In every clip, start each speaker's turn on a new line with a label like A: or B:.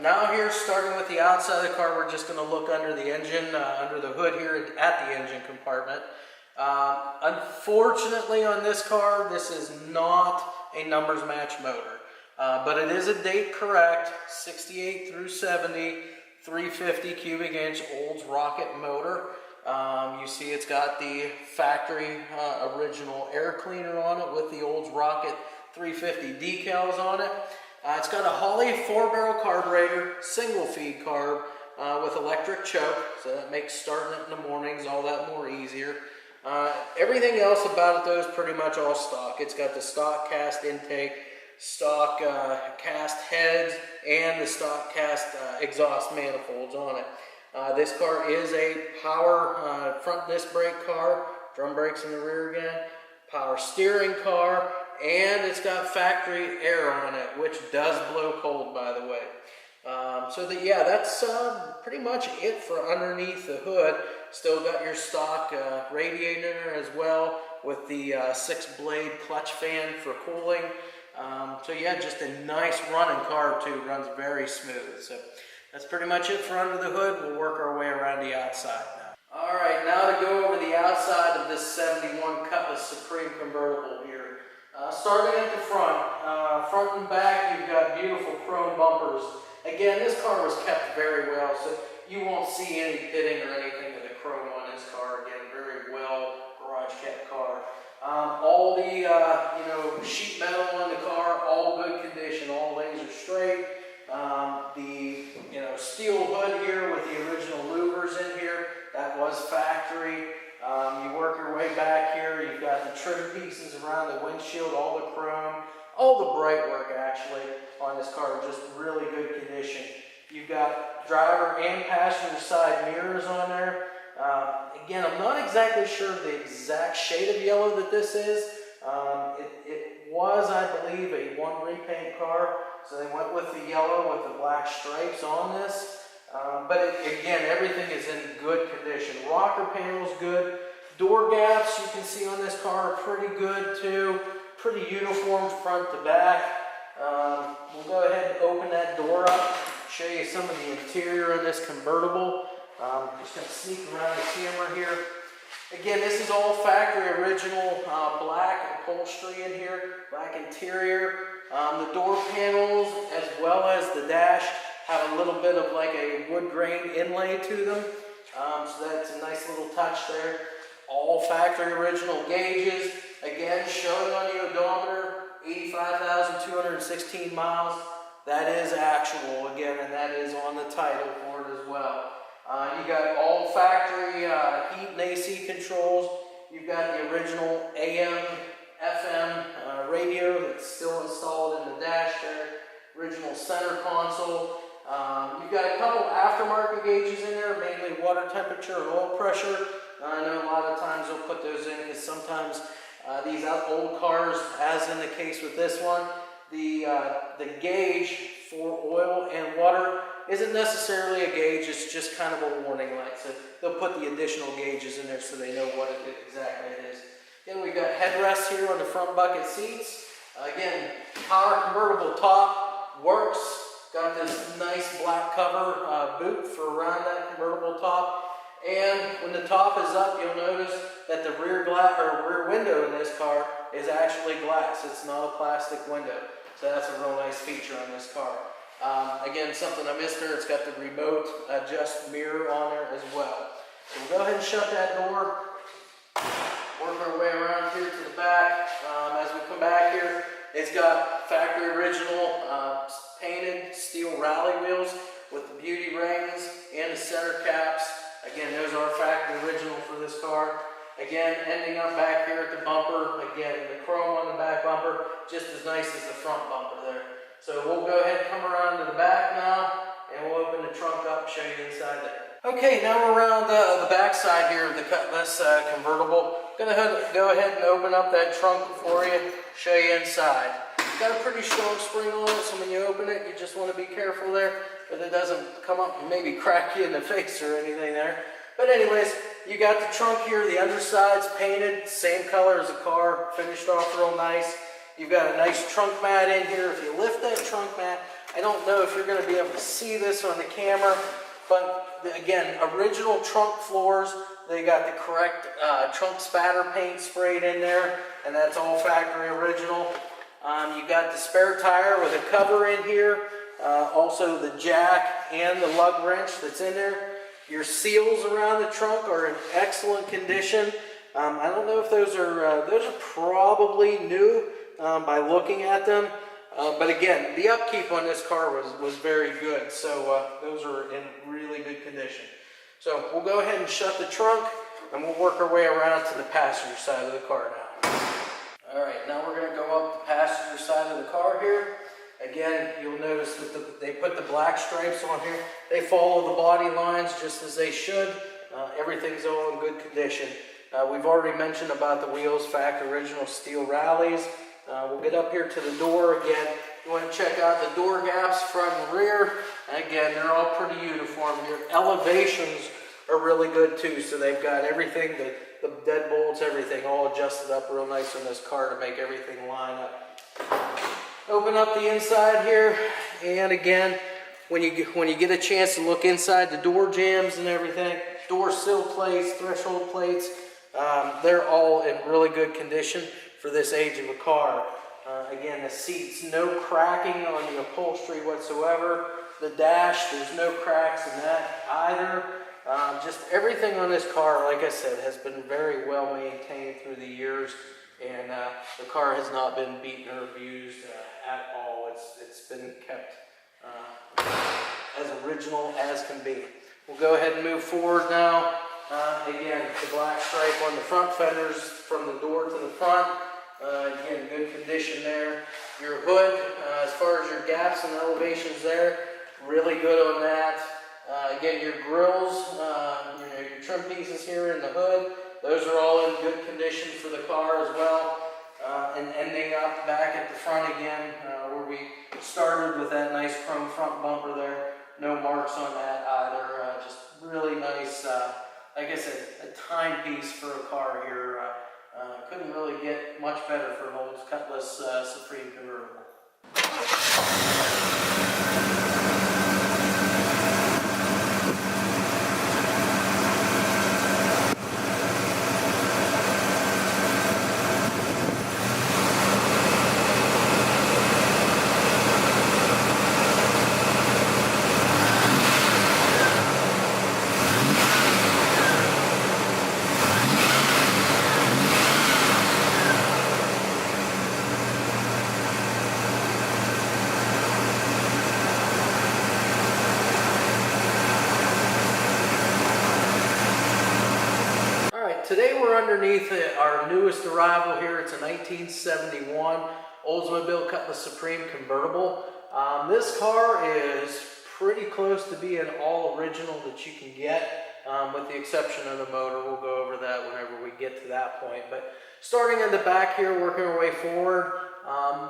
A: Now here, starting with the outside of the car, we're just going to look under the engine, under the hood here at the engine compartment. Unfortunately on this car, this is not a numbers match motor, but it is a date correct 68 through 70 350 cubic inch Olds rocket motor. You see it's got the factory original air cleaner on it with the Olds rocket 350 decals on it. It's got a Holley 4-barrel carburetor, single feed carb with electric choke, so that makes starting it in the mornings all that more easier. Everything else about it though is pretty much all stock. It's got the stock cast intake, stock cast heads, and the stock cast exhaust manifolds on it. This car is a power front disc brake car, drum brakes in the rear again, power steering car, and it's got factory air on it, which does blow cold, by the way. Yeah, that's pretty much it for underneath the hood. Still got your stock radiator as well with the 6-blade clutch fan for cooling. Yeah, just a nice running car too, runs very smooth. So that's pretty much it for under the hood. We'll work our way around the outside now. All right, now to go over the outside of this 71 Cutlass Supreme convertible here. Starting at the front and back, you've got beautiful chrome bumpers. Again, this car was kept very well, so you won't see any pitting or anything with the chrome on this car. Again, very well garage kept car. All the sheet metal on the car, all good condition, all laser straight. The steel hood here with the original louvers in here, that was factory. You work your way back here, you've got the trim pieces around the windshield, all the chrome, all the bright work actually on this car, just really good condition. You've got driver and passenger side mirrors on there. Again, I'm not exactly sure of the exact shade of yellow that this is. It was, I believe, a one repaint car, so they went with the yellow with the black stripes on this. Again, everything is in good condition. Rocker panel's good. Door gaps you can see on this car are pretty good too. Pretty uniform front to back. We'll go ahead and open that door up, show you some of the interior of this convertible. Just going to sneak around the camera here. Again, this is all factory original black upholstery in here, black interior. The door panels as well as the dash have a little bit of like a wood grain inlay to them. So that's a nice little touch there. All factory original gauges. Again, showing on the odometer, 85,216 miles. That is actual again, and that is on the title for it as well. You got all factory heat and AC controls. You've got the original AM, FM radio that's still installed in the dash there. Original center console. You've got a couple aftermarket gauges in there, mainly water temperature and oil pressure. I know a lot of times they'll put those in because sometimes these old cars, as in the case with this one, the gauge for oil and water isn't necessarily a gauge, it's just kind of a warning light. So they'll put the additional gauges in there so they know what exactly it is. Then we've got headrests here on the front bucket seats. Again, power convertible top, works. Got this nice black cover boot for around that convertible top. And when the top is up, you'll notice that the rear window in this car is actually glass. It's not a plastic window. So that's a real nice feature on this car. Again, something I missed there, it's got the remote adjust mirror on there as well. So we'll go ahead and shut that door. Work our way around here to the back. As we come back here, it's got factory original painted steel rally wheels with the beauty rings and the center caps. Again, those are factory original for this car. Again, ending up back here at the bumper. Again, the chrome on the back bumper, just as nice as the front bumper there. So we'll go ahead and come around to the back now, and we'll open the trunk up and show you inside there. Okay, now we're around the back side here of the Cutlass convertible. Gonna go ahead and open up that trunk for you, show you inside. It's got a pretty strong spring on it, so when you open it, you just want to be careful there that it doesn't come up and maybe crack you in the face or anything there. But anyways, you got the trunk here, the underside's painted, same color as the car, finished off real nice. You've got a nice trunk mat in here. If you lift that trunk mat I don't know if you're going to be able to see this on the camera, but again, original trunk floors. They got the correct trunk spatter paint sprayed in there, and that's all factory original. You got the spare tire with a cover in here, also the jack and the lug wrench that's in there. Your seals around the trunk are in excellent condition. I don't know if those are probably new by looking at them. But again, the upkeep on this car was very good, so those are in really good condition. So we'll go ahead and shut the trunk, and we'll work our way around to the passenger side of the car now. All right, now we're going to go up the passenger side of the car here. Again, you'll notice that they put the black stripes on here. They follow the body lines just as they should. Everything's all in good condition. We've already mentioned about the wheels, factory original steel rallies. We'll get up here to the door again. You want to check out the door gaps front and rear. Again, they're all pretty uniform. Your elevations are really good too. So they've got everything, the deadbolts, everything all adjusted up real nice on this car to make everything line up. Open up the inside here, and again, when you get a chance to look inside the door jambs and everything, door sill plates, threshold plates, they're all in really good condition for this age of a car. Again, the seats, no cracking on the upholstery whatsoever. The dash, there's no cracks in that either. Just everything on this car, like I said, has been very well maintained through the years, and the car has not been beaten or abused at all. It's been kept as original as can be. We'll go ahead and move forward now. Again, the black stripe on the front fenders from the door to the front. Again, good condition there. Your hood, as far as your gaps and elevations there, really good on that. Again, your grills, your trim pieces here in the hood, those are all in good condition for the car as well. And ending up back at the front again, where we started with that nice chrome front bumper there. No marks on that either. Just really nice, like I said, a timepiece for a car here. Couldn't really get much better for an Olds Cutlass Supreme Convertible. Today we're underneath our newest arrival here. It's a 1971 Oldsmobile Cutlass Supreme Convertible. This car is pretty close to being all original that you can get, with the exception of the motor. We'll go over that whenever we get to that point. But starting in the back here, working our way forward,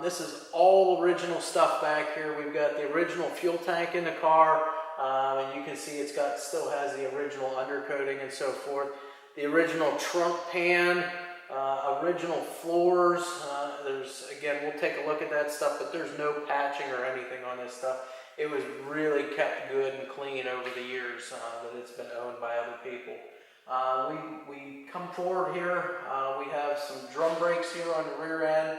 A: this is all original stuff back here. We've got the original fuel tank in the car. And you can see it's still has the original undercoating and so forth. The original trunk pan, original floors. Again, we'll take a look at that stuff, but there's no patching or anything on this stuff. It was really kept good and clean over the years that it's been owned by other people. We come forward here. We have some drum brakes here on the rear end.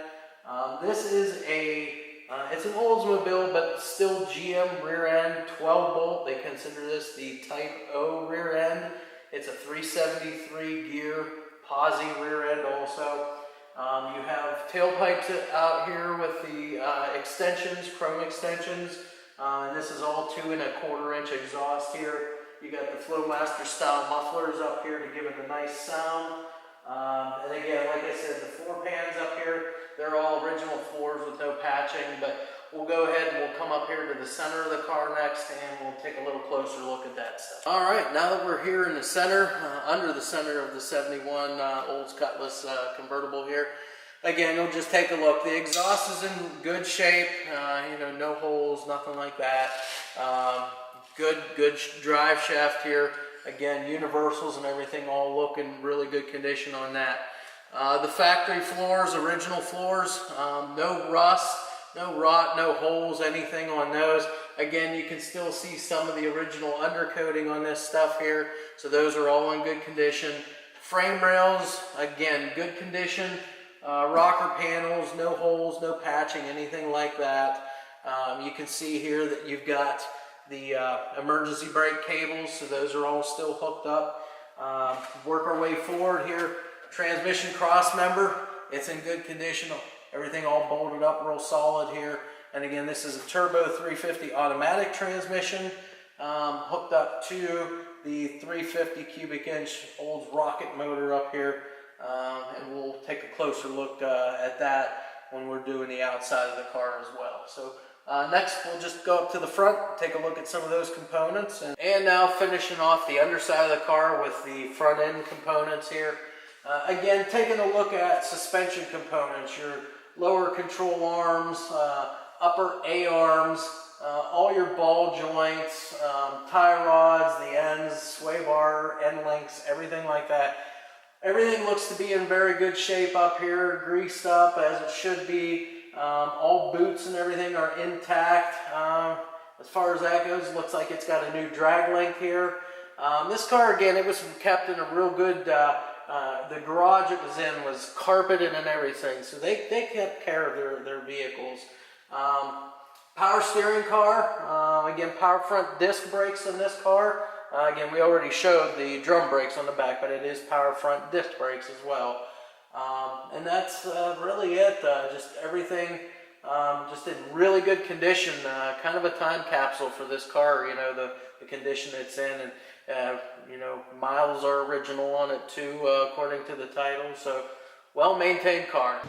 A: This is it's an Oldsmobile, but still GM rear end, 12 bolt. They consider this the Type O rear end. It's a 373 gear posi rear end also. You have tailpipes out here with the extensions, chrome extensions. And this is all 2 1/4 inch exhaust here. You got the Flowmaster style mufflers up here to give it a nice sound. And again, like I said, the floor pans up here, they're all original floors with no patching, but we'll go ahead and we'll come up here to the center of the car next, and we'll take a little closer look at that stuff. All right, now that we're here in the center, under the center of the 71 Olds Cutlass convertible here, again, you'll just take a look. The exhaust is in good shape, no holes, nothing like that. Good drive shaft here. Again, universals and everything all look in really good condition on that. The factory floors, original floors, no rust. no rot, no holes, anything on those. Again, you can still see some of the original undercoating on this stuff here, so those are all in good condition. Frame rails, again, good condition. Rocker panels, no holes, no patching, anything like that. You can see here that you've got the emergency brake cables, so those are all still hooked up. Work our way forward here. Transmission cross member, it's in good condition. Everything all bolted up real solid here. And again, this is a turbo 350 automatic transmission hooked up to the 350 cubic inch Olds rocket motor up here. And we'll take a closer look at that when we're doing the outside of the car as well. So next we'll just go up to the front, take a look at some of those components. And now finishing off the underside of the car with the front end components here. Again, taking a look at suspension components, your lower control arms, upper A-arms, all your ball joints, tie rods, the ends, sway bar, end links, everything like that. Everything looks to be in very good shape up here, greased up as it should be. All boots and everything are intact. As far as that goes, looks like it's got a new drag link here. This car, again, it was kept in a real good, the garage it was in was carpeted and everything, so they kept care of their vehicles. Power steering car, again, power front disc brakes in this car. Again, we already showed the drum brakes on the back, but it is power front disc brakes as well. And that's really it. Just everything just in really good condition. Kind of a time capsule for this car, you know, the condition it's in. And, you know, miles are original on it too, according to the title. So, well-maintained car.